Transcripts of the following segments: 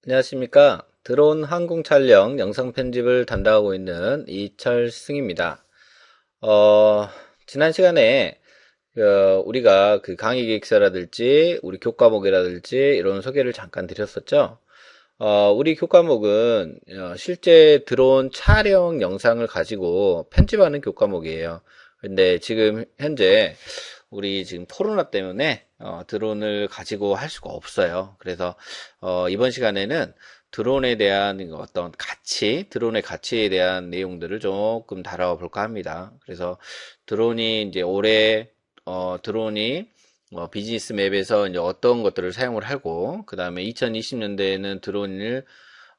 안녕하십니까. 드론 항공 촬영 영상 편집을 담당하고 있는 이철승입니다. 어, 지난 시간에 우리가 그 강의 기획서라든지 우리 교과목이라든지 이런 소개를 잠깐 드렸었죠. 우리 교과목은 실제 드론 촬영 영상을 가지고 편집하는 교과목이에요. 근데 지금 현재 우리 지금 코로나 때문에 드론을 가지고 할 수가 없어요. 그래서 이번 시간에는 드론에 대한 어떤 가치, 드론의 가치에 대한 내용들을 조금 다뤄볼까 합니다. 그래서 드론이 이제 올해 드론이 비즈니스 맵에서 이제 어떤 것들을 사용을 하고, 그 다음에 2020년대에는 드론을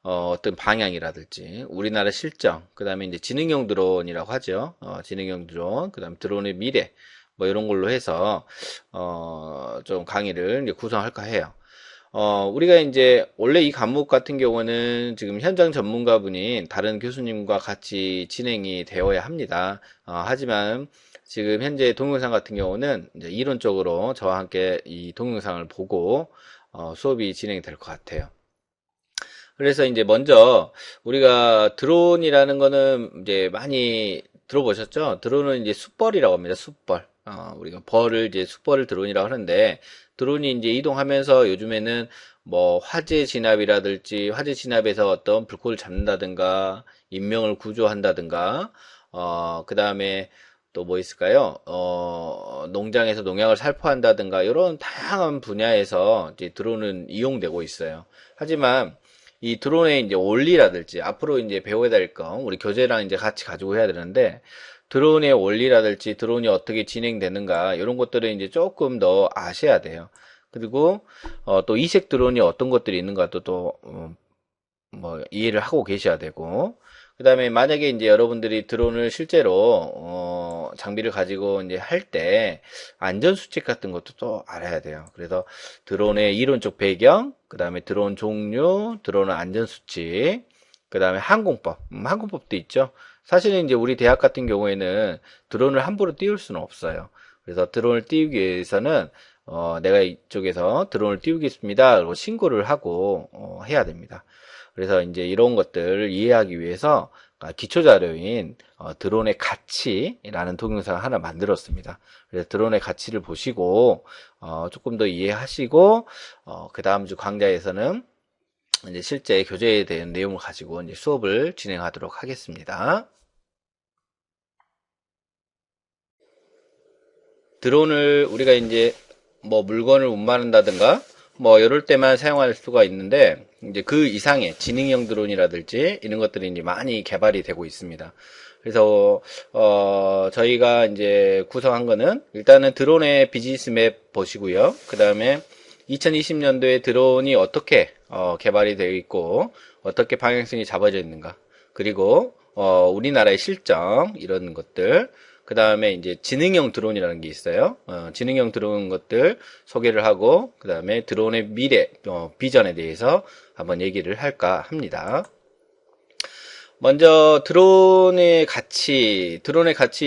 어떤 방향이라든지, 우리나라 실정, 그 다음에 이제 지능형 드론이라고 하죠. 지능형 드론, 그 다음에 드론의 미래, 뭐 이런 걸로 해서, 좀 강의를 이제 구성할까 해요. 우리가 이제 원래 이 과목 같은 경우는 지금 현장 전문가분인 다른 교수님과 같이 진행이 되어야 합니다. 하지만 지금 현재 동영상 같은 경우는 이제 이론적으로 저와 함께 이 동영상을 보고 수업이 진행이 될 것 같아요. 그래서 이제 먼저 우리가 드론이라는 거는 이제 많이 들어보셨죠? 드론은 이제 숫벌이라고 합니다. 숫벌. 우리가 벌을 이제 숫벌을 드론이라고 하는데 드론이 이제 이동하면서 요즘에는 뭐 화재 진압이라든지 화재 진압에서 어떤 불꽃을 잡는다든가 인명을 구조한다든가 그 다음에 또 뭐 있을까요? 농장에서 농약을 살포한다든가 이런 다양한 분야에서 이제 드론은 이용되고 있어요. 하지만 이 드론의 이제 원리라든지 앞으로 이제 배워야 될 거 우리 교재랑 이제 같이 가지고 해야 되는데 드론의 원리라든지 드론이 어떻게 진행되는가 이런 것들을 이제 조금 더 아셔야 돼요. 그리고 또 이색 드론이 어떤 것들이 있는가도 또 뭐 이해를 하고 계셔야 되고 그 다음에 만약에 이제 여러분들이 드론을 실제로 장비를 가지고 이제 할 때 안전 수칙 같은 것도 또 알아야 돼요. 그래서 드론의 이론적 배경, 그 다음에 드론 종류, 드론의 안전 수칙, 그 다음에 항공법, 항공법도 있죠. 사실은 이제 우리 대학 같은 경우에는 드론을 함부로 띄울 수는 없어요. 그래서 드론을 띄우기 위해서는 내가 이쪽에서 드론을 띄우겠습니다. 그리고 신고를 하고 해야 됩니다. 그래서 이제 이런 것들을 이해하기 위해서 기초 자료인 드론의 가치라는 동영상을 하나 만들었습니다. 그래서 드론의 가치를 보시고 조금 더 이해하시고 그 다음 주 강좌에서는 이제 실제 교재에 대한 내용을 가지고 이제 수업을 진행하도록 하겠습니다. 드론을 우리가 이제 뭐 물건을 운반한다든가 뭐 이럴 때만 사용할 수가 있는데 이제 그 이상의 지능형 드론이라든지 이런 것들이 이제 많이 개발이 되고 있습니다. 그래서 저희가 이제 구성한 거는 일단은 드론의 비즈니스 맵 보시고요. 그 다음에 2020년도에 드론이 어떻게 개발이 되어 있고 어떻게 방향성이 잡아져 있는가 그리고 우리나라의 실정 이런 것들 그 다음에 이제 지능형 드론이라는 게 있어요. 지능형 드론 것들 소개를 하고 그 다음에 드론의 미래 비전에 대해서 한번 얘기를 할까 합니다. 먼저 드론의 가치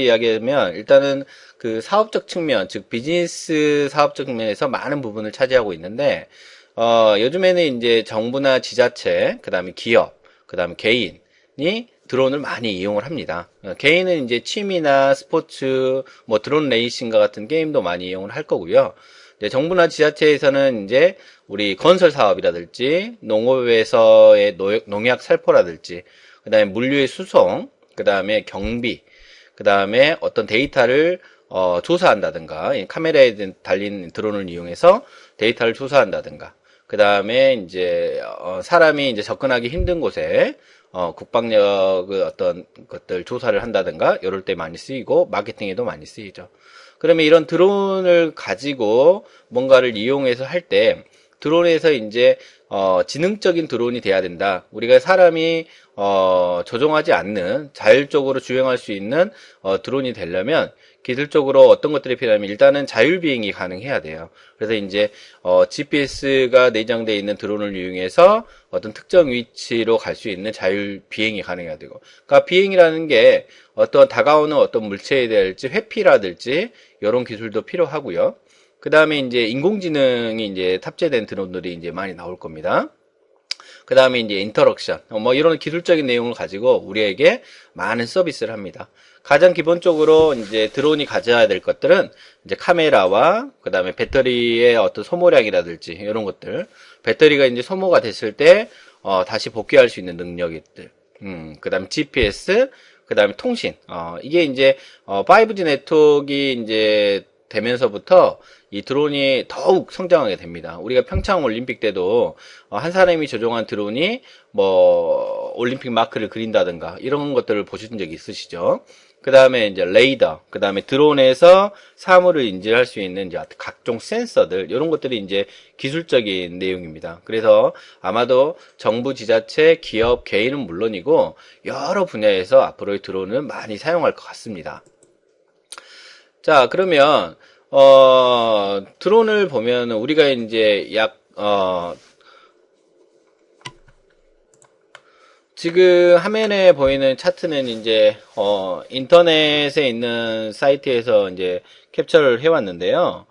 이야기하면 일단은 그 사업적 측면, 즉 비즈니스 사업적 측면에서 많은 부분을 차지하고 있는데 요즘에는 이제 정부나 지자체, 그다음에 기업, 그다음에 개인이 드론을 많이 이용을 합니다. 개인은 이제 취미나 스포츠, 뭐 드론 레이싱과 같은 게임도 많이 이용을 할 거고요. 이제 정부나 지자체에서는 이제 우리 건설 사업이라든지 농업에서의 농약 살포라든지 그다음에 물류의 수송, 그다음에 경비, 그다음에 어떤 데이터를 조사한다든가 카메라에 달린 드론을 이용해서 데이터를 조사한다든가 그다음에 이제 사람이 이제 접근하기 힘든 곳에 국방력의 어떤 것들 조사를 한다든가 이럴 때 많이 쓰이고 마케팅에도 많이 쓰이죠. 그러면 이런 드론을 가지고 뭔가를 이용해서 할 때 드론에서 이제 지능적인 드론이 돼야 된다. 우리가 사람이 조종하지 않는 자율적으로 주행할 수 있는 드론이 되려면 기술적으로 어떤 것들이 필요하면 일단은 자율비행이 가능해야 돼요. 그래서 이제 GPS가 내장되어 있는 드론을 이용해서 어떤 특정 위치로 갈 수 있는 자율비행이 가능해야 되고 그러니까 비행이라는 게 어떤 다가오는 어떤 물체에 대할지 회피라든지 이런 기술도 필요하고요. 그 다음에 이제 인공지능이 이제 탑재된 드론들이 이제 많이 나올 겁니다. 그 다음에 이제 인터럭션, 뭐 이런 기술적인 내용을 가지고 우리에게 많은 서비스를 합니다. 가장 기본적으로 이제 드론이 가져야 될 것들은 이제 카메라와 그 다음에 배터리의 어떤 소모량이라든지 이런 것들, 배터리가 이제 소모가 됐을 때 다시 복귀할 수 있는 능력들, 그 다음에 GPS, 그 다음에 통신, 이게 이제 5G 네트워크가 이제 되면서부터 이 드론이 더욱 성장하게 됩니다. 우리가 평창 올림픽 때도 한 사람이 조종한 드론이 뭐 올림픽 마크를 그린다든가 이런 것들을 보신 적이 있으시죠? 그 다음에 이제 레이더, 그 다음에 드론에서 사물을 인지할 수 있는 이제 각종 센서들, 이런 것들이 이제 기술적인 내용입니다. 그래서 아마도 정부, 지자체, 기업, 개인은 물론이고 여러 분야에서 앞으로의 드론은 많이 사용할 것 같습니다. 자, 그러면 드론을 보면 우리가 이제 지금 화면에 보이는 차트는 이제 인터넷에 있는 사이트에서 이제 캡처를 해왔는데요.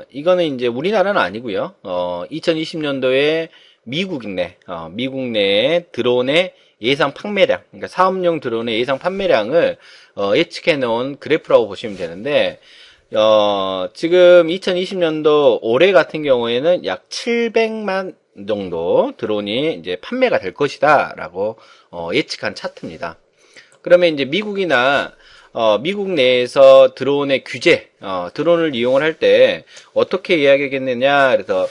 이거는 이제 우리나라는 아니고요. 2020년도에 미국 내의 드론의 예상 판매량, 그러니까 사업용 드론의 예상 판매량을 예측해 놓은 그래프라고 보시면 되는데, 지금 2020년도 올해 같은 경우에는 약 700만 정도 드론이 이제 판매가 될 것이다 라고 예측한 차트입니다. 그러면 이제 미국이나 미국 내에서 드론의 규제, 드론을 이용을 할 때 어떻게 이야기하겠느냐, 그래서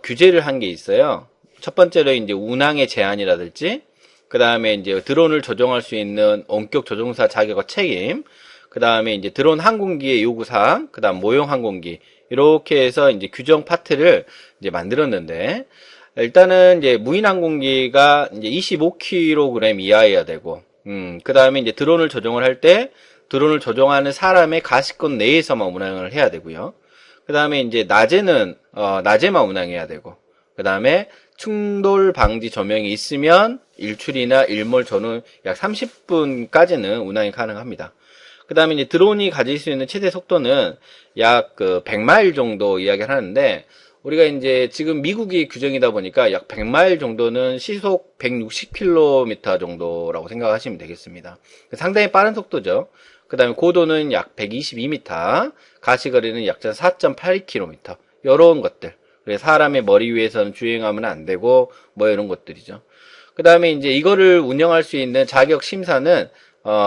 규제를 한 게 있어요. 첫 번째로 이제 운항의 제한이라든지, 그 다음에 이제 드론을 조종할 수 있는 원격 조종사 자격과 책임, 그 다음에 이제 드론 항공기의 요구사항, 그 다음 모형 항공기, 이렇게 해서 이제 규정 파트를 이제 만들었는데, 일단은 이제 무인 항공기가 이제 25kg 이하여야 되고, 그 다음에 이제 드론을 조종을 할 때, 드론을 조종하는 사람의 가시권 내에서만 운항을 해야 되고요. 그 다음에 이제 낮에만 운항해야 되고, 그 다음에 충돌 방지 조명이 있으면 일출이나 일몰 전후 약 30분까지는 운항이 가능합니다. 그 다음에 이제 드론이 가질 수 있는 최대 속도는 약 100마일 정도 이야기를 하는데, 우리가 이제 지금 미국이 규정이다 보니까 약 100마일 정도는 시속 160km 정도라고 생각하시면 되겠습니다. 상당히 빠른 속도죠. 그 다음에 고도는 약 122m, 가시거리는 약 4.8km, 이런 것들. 사람의 머리 위에서는 주행하면 안 되고, 뭐 이런 것들이죠. 그 다음에 이제 이거를 운영할 수 있는 자격 심사는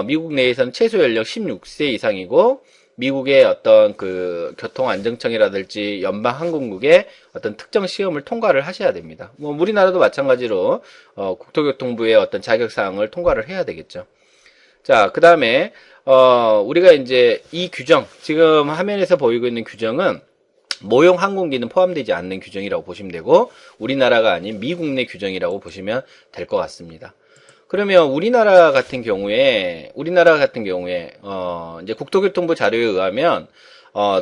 미국 내에서는 최소 연령 16세 이상이고, 미국의 어떤 교통안전청이라든지 연방항공국의 어떤 특정 시험을 통과를 하셔야 됩니다. 뭐 우리나라도 마찬가지로 국토교통부의 어떤 자격사항을 통과를 해야 되겠죠. 자, 그 다음에 우리가 이제 이 규정, 지금 화면에서 보이고 있는 규정은 모형 항공기는 포함되지 않는 규정이라고 보시면 되고, 우리나라가 아닌 미국 내 규정이라고 보시면 될 것 같습니다. 그러면 우리나라 같은 경우에 이제 국토교통부 자료에 의하면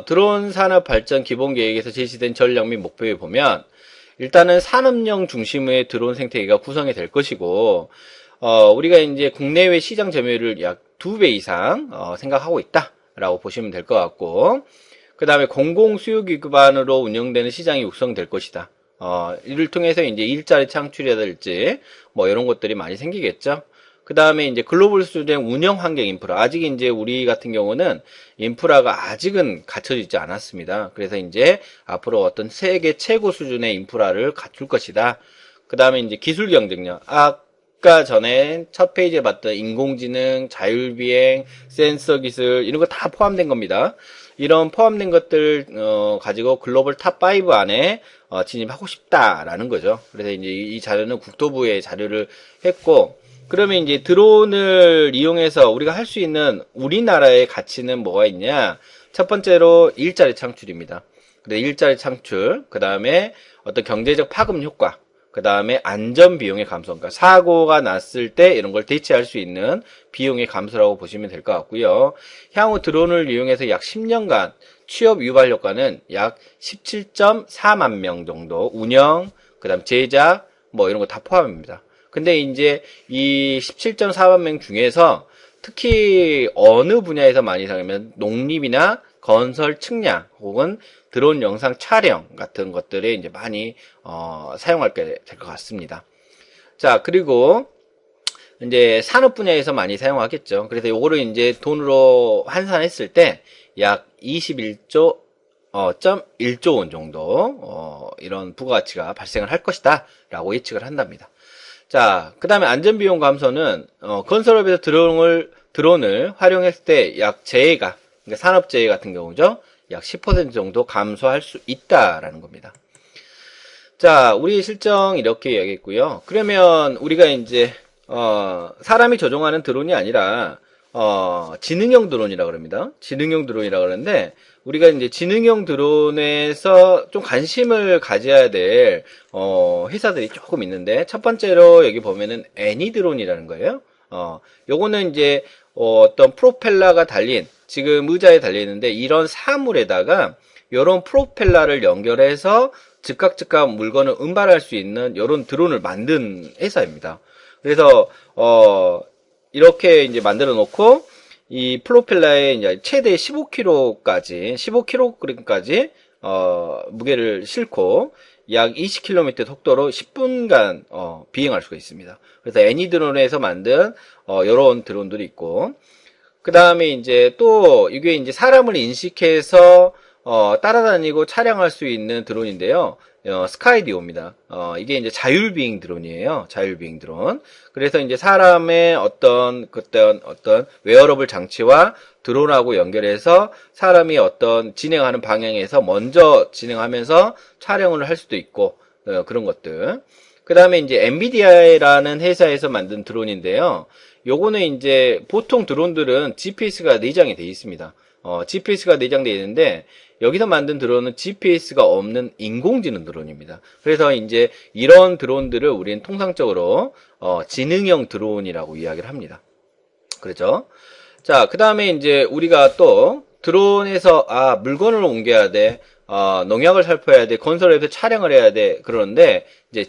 드론 산업 발전 기본 계획에서 제시된 전략 및 목표에 보면, 일단은 산업용 중심의 드론 생태계가 구성이 될 것이고, 우리가 이제 국내외 시장 점유율을 약 2배 이상 생각하고 있다라고 보시면 될 것 같고, 그 다음에 공공 수요 기반으로 운영되는 시장이 육성될 것이다. 이를 통해서 이제 일자리 창출이라든지 뭐 이런 것들이 많이 생기겠죠. 그 다음에 이제 글로벌 수준의 운영 환경 인프라, 아직 이제 우리 같은 경우는 인프라가 아직은 갖춰지지 않았습니다. 그래서 이제 앞으로 어떤 세계 최고 수준의 인프라를 갖출 것이다. 그 다음에 이제 기술 경쟁력, 아까 전에 첫 페이지에 봤던 인공지능, 자율비행, 센서 기술, 이런 거 다 포함된 겁니다. 이런 포함된 것들 가지고 글로벌 탑5 안에 진입하고 싶다라는 거죠. 그래서 이제 이 자료는 국토부의 자료를 했고, 그러면 이제 드론을 이용해서 우리가 할 수 있는 우리나라의 가치는 뭐가 있냐? 첫 번째로 일자리 창출입니다. 일자리 창출, 그 다음에 어떤 경제적 파급 효과, 그 다음에 안전 비용의 감소, 그러니까 사고가 났을 때 이런 걸 대체할 수 있는 비용의 감소라고 보시면 될 것 같고요. 향후 드론을 이용해서 약 10년간 취업 유발 효과는 약 17.4만 명 정도, 운영, 그 다음 제작, 뭐 이런 거 다 포함입니다. 근데 이제 이 17.4만 명 중에서 특히 어느 분야에서 많이 사용하면 농림이나 건설 측량 혹은 드론 영상 촬영 같은 것들에 이제 많이 사용하게 될 것 같습니다. 자, 그리고 이제 산업 분야에서 많이 사용하겠죠. 그래서 요거를 이제 돈으로 환산했을 때 약 21조 1조 원 정도 이런 부가가치가 발생을 할 것이다 라고 예측을 한답니다. 자, 그 다음에 안전비용 감소는 건설업에서 드론을 활용했을 때 약 재해가, 그러니까 산업재해 같은 경우죠, 약 10% 정도 감소할 수 있다라는 겁니다. 자, 우리 실정 이렇게 이야기했고요. 그러면 우리가 이제 사람이 조종하는 드론이 아니라 지능형 드론이라 그럽니다. 지능형 드론이라 그러는데, 우리가 이제 지능형 드론에서 좀 관심을 가져야 될 회사들이 조금 있는데, 첫 번째로 여기 보면은 애니드론이라는 거예요. 요거는 이제 어떤 프로펠러가 달린, 지금 의자에 달려 있는데, 이런 사물에다가 요런 프로펠러를 연결해서 즉각 물건을 운반할 수 있는 요런 드론을 만든 회사입니다. 그래서 이렇게 이제 만들어 놓고, 이 프로펠러에 이제 최대 15kg까지 무게를 싣고 약 20km 속도로 10분간 비행할 수가 있습니다. 그래서 애니드론에서 만든 이런 드론들이 있고, 그 다음에 이제 또 이게 이제 사람을 인식해서 따라다니고 촬영할 수 있는 드론인데요. 스카이디오입니다. 이게 이제 자율비행 드론이에요. 자율비행 드론. 그래서 이제 사람의 어떤 웨어러블 장치와 드론하고 연결해서 사람이 어떤 진행하는 방향에서 먼저 진행하면서 촬영을 할 수도 있고, 그런 것들. 그 다음에 이제 엔비디아라는 회사에서 만든 드론인데요. 요거는 이제 보통 드론들은 GPS가 내장이 되어 있습니다. GPS가 내장되어 있는데, 여기서 만든 드론은 GPS가 없는 인공지능 드론입니다. 그래서 이제 이런 드론들을 우리는 통상적으로 지능형 드론이라고 이야기를 합니다. 그렇죠? 자, 그 다음에 이제 우리가 또 드론에서 물건을 옮겨야 돼, 농약을 살펴야 돼, 건설에서 촬영을 해야 돼, 그러는데 이제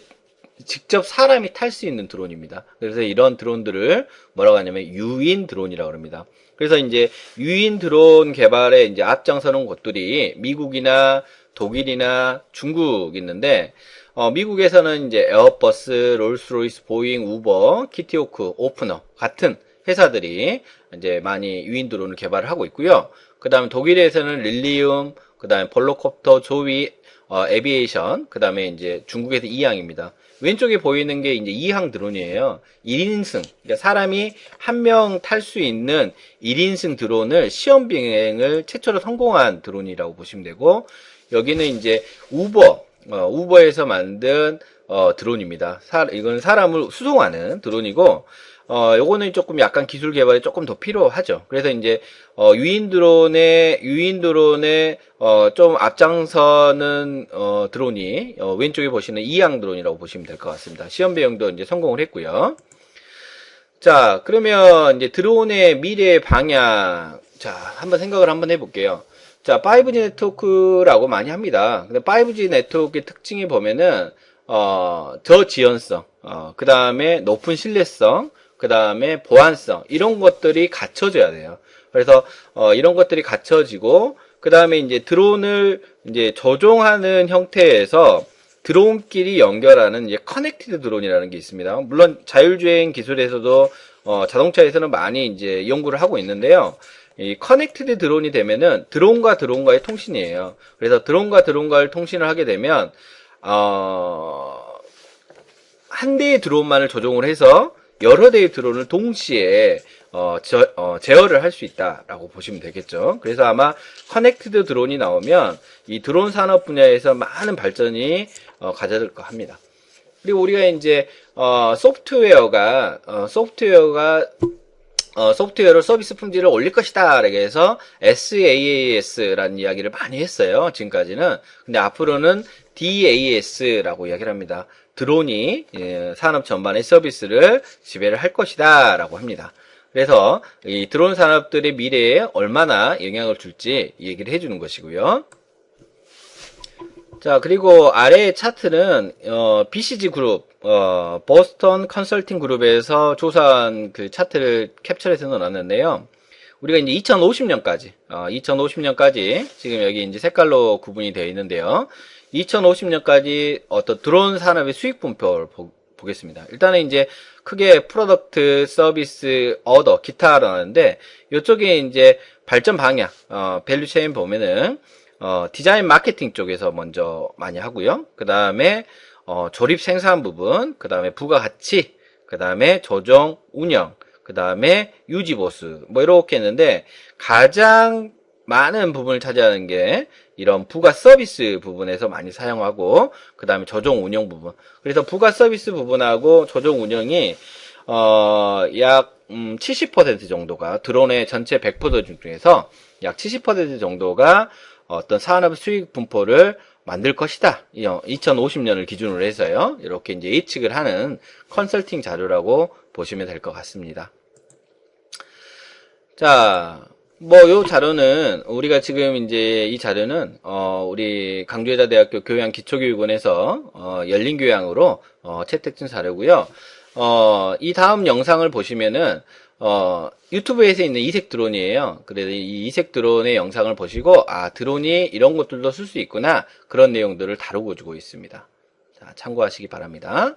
직접 사람이 탈 수 있는 드론입니다. 그래서 이런 드론들을 뭐라고 하냐면 유인 드론이라고 합니다. 그래서 이제 유인 드론 개발에 이제 앞장서는 곳들이 미국이나 독일이나 중국 있는데, 미국에서는 이제 에어버스, 롤스로이스, 보잉, 우버, 키티호크, 오프너 같은 회사들이 이제 많이 유인 드론을 개발을 하고 있고요. 그 다음에 독일에서는 릴리움, 그 다음에 볼로콥터, 조위, 에비에이션, 그 다음에 이제 중국에서 이항입니다. 왼쪽에 보이는 게 이제 2항 드론이에요. 1인승, 그러니까 사람이 한 명 탈 수 있는 1인승 드론을 시험 비행을 최초로 성공한 드론이라고 보시면 되고, 여기는 이제 우버에서 만든 드론입니다. 이건 사람을 수송하는 드론이고, 요거는 조금 약간 기술 개발이 조금 더 필요하죠. 그래서 이제 유인 드론에 좀 앞장서는 드론이 왼쪽에 보시는 이항 드론이라고 보시면 될 것 같습니다. 시험 배형도 이제 성공을 했고요. 자, 그러면 이제 드론의 미래 방향, 자, 한번 생각을 한번 해볼게요. 자, 5G 네트워크라고 많이 합니다. 근데 5G 네트워크의 특징이 보면은 저지연성, 그 다음에 높은 신뢰성, 그 다음에 보안성, 이런 것들이 갖춰져야 돼요. 그래서 이런 것들이 갖춰지고, 그 다음에 이제 드론을 이제 조종하는 형태에서 드론끼리 연결하는 이제 커넥티드 드론이라는 게 있습니다. 물론 자율주행 기술에서도 자동차에서는 많이 이제 연구를 하고 있는데요. 이 커넥티드 드론이 되면은 드론과 드론과의 통신이에요. 그래서 드론과 드론과의 통신을 하게 되면 한 대의 드론만을 조종을 해서 여러 대의 드론을 동시에 제어를 할 수 있다라고 보시면 되겠죠. 그래서 아마 커넥티드 드론이 나오면 이 드론 산업 분야에서 많은 발전이 가져질 것 합니다. 그리고 우리가 이제 소프트웨어로 서비스 품질을 올릴 것이다. 라고 해서 SaaS라는 이야기를 많이 했어요. 지금까지는. 근데 앞으로는 DAS라고 이야기를 합니다. 드론이 산업 전반의 서비스를 지배를 할 것이다. 라고 합니다. 그래서 이 드론 산업들의 미래에 얼마나 영향을 줄지 얘기를 해주는 것이고요. 자, 그리고 아래의 차트는 BCG 그룹, 보스턴 컨설팅 그룹에서 조사한 그 차트를 캡처해서 넣어놨는데요. 우리가 이제 2050년까지 지금 여기 이제 색깔로 구분이 되어 있는데요. 2050년까지 어떤 드론 산업의 수익 분포를 보겠습니다. 일단은 이제 크게 프로덕트, 서비스, 오더, 기타라는데 이쪽에 이제 발전 방향, 밸류 체인 보면은 디자인 마케팅 쪽에서 먼저 많이 하고요. 그 다음에 조립 생산 부분, 그 다음에 부가가치, 그 다음에 조정 운영, 그 다음에 유지 보수, 뭐 이렇게 했는데 가장 많은 부분을 차지하는 게 이런 부가 서비스 부분에서 많이 사용하고, 그 다음에 조정 운영 부분. 그래서 부가 서비스 부분하고 조정 운영이 약 70% 정도가 드론의 전체 100% 중에서 약 70% 정도가 어떤 산업 수익 분포를 만들 것이다. 2050년을 기준으로 해서요. 이렇게 이제 예측을 하는 컨설팅 자료라고 보시면 될 것 같습니다. 자, 뭐, 요 자료는, 우리가 지금 이제 이 자료는, 우리 강주여자대학교 교양 기초교육원에서, 열린 교양으로, 채택된 자료고요. 이 다음 영상을 보시면은, 유튜브에서 있는 이색 드론이에요. 그래서 이 이색 드론의 영상을 보시고, 아, 드론이 이런 것들도 쓸 수 있구나. 그런 내용들을 다루고 주고 있습니다. 자, 참고하시기 바랍니다.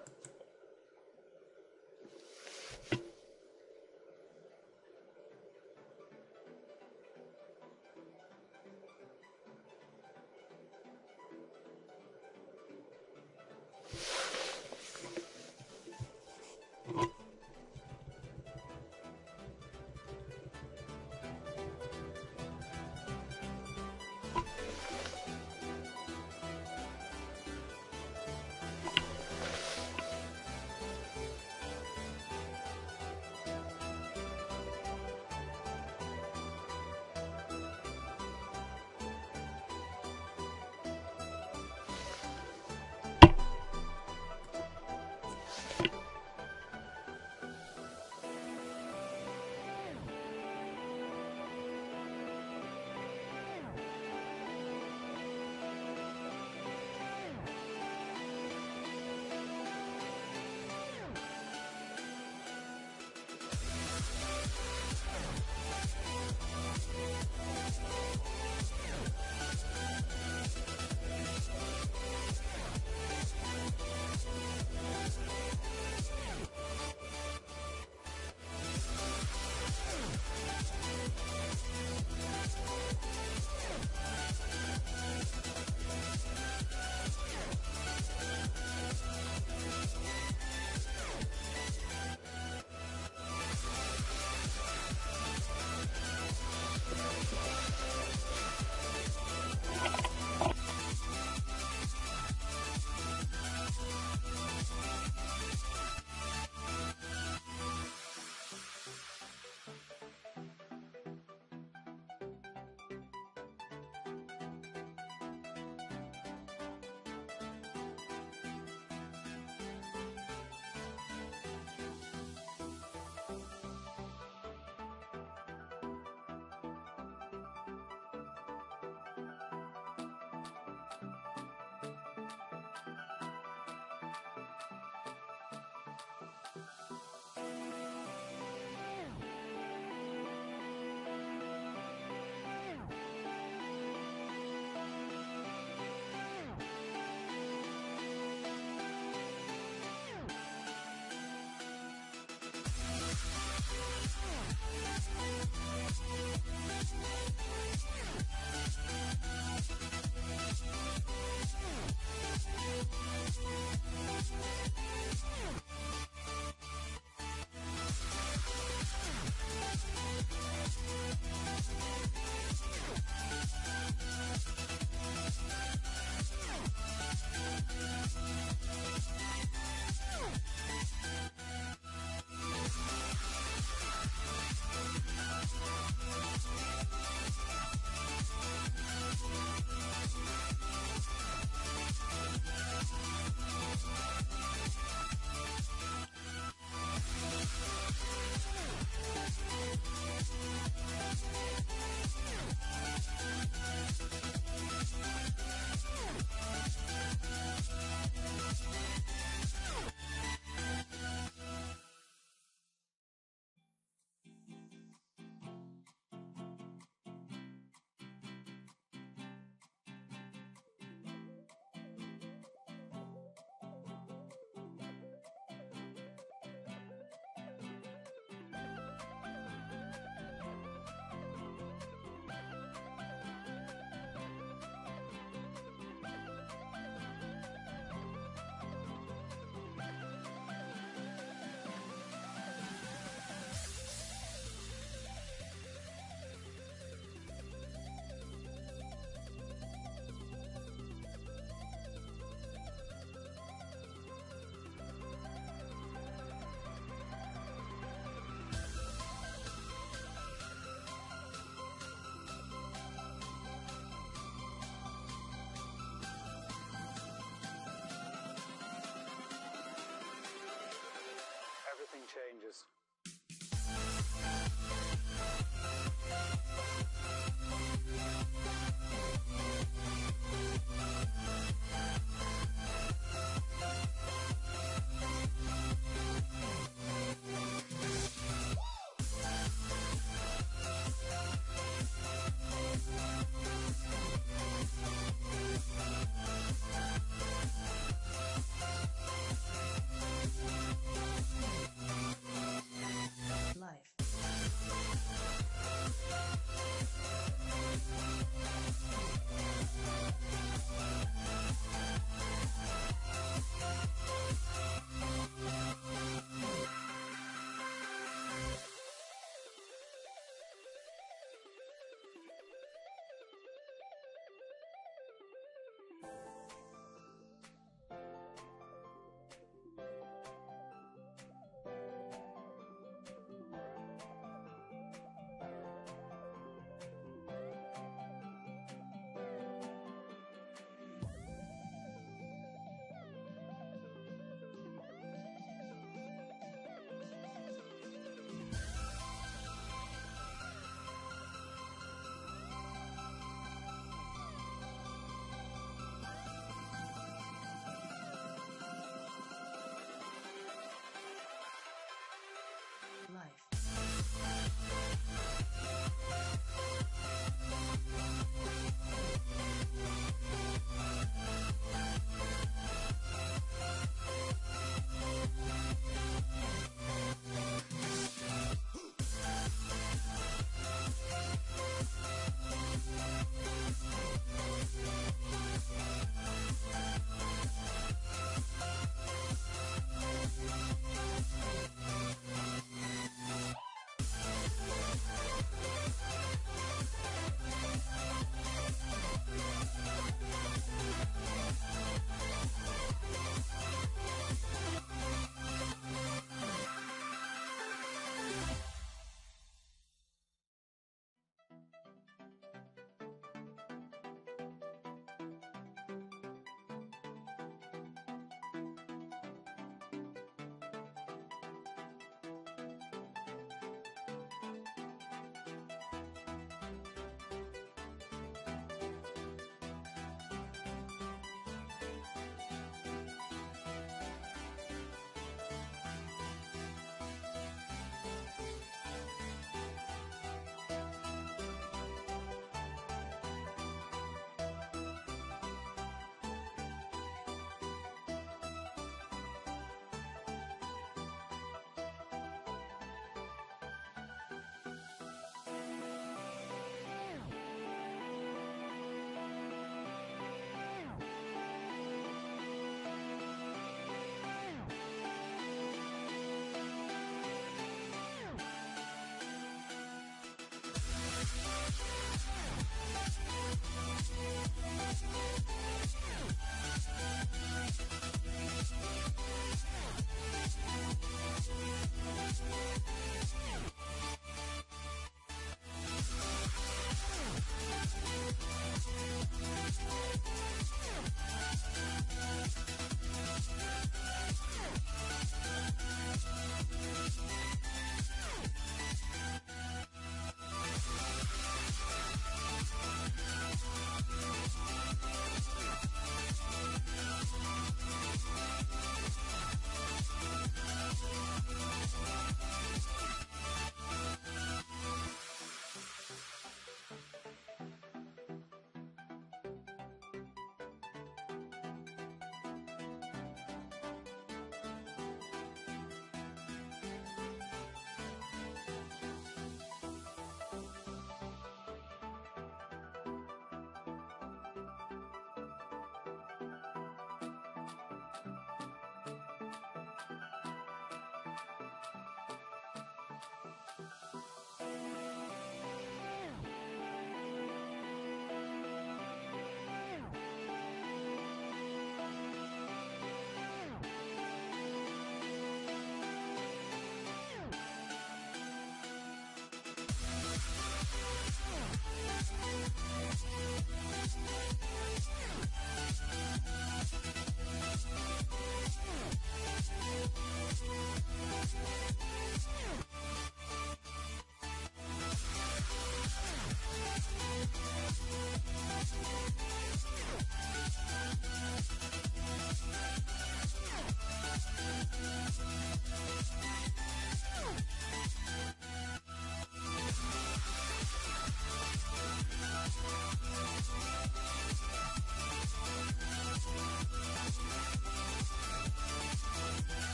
just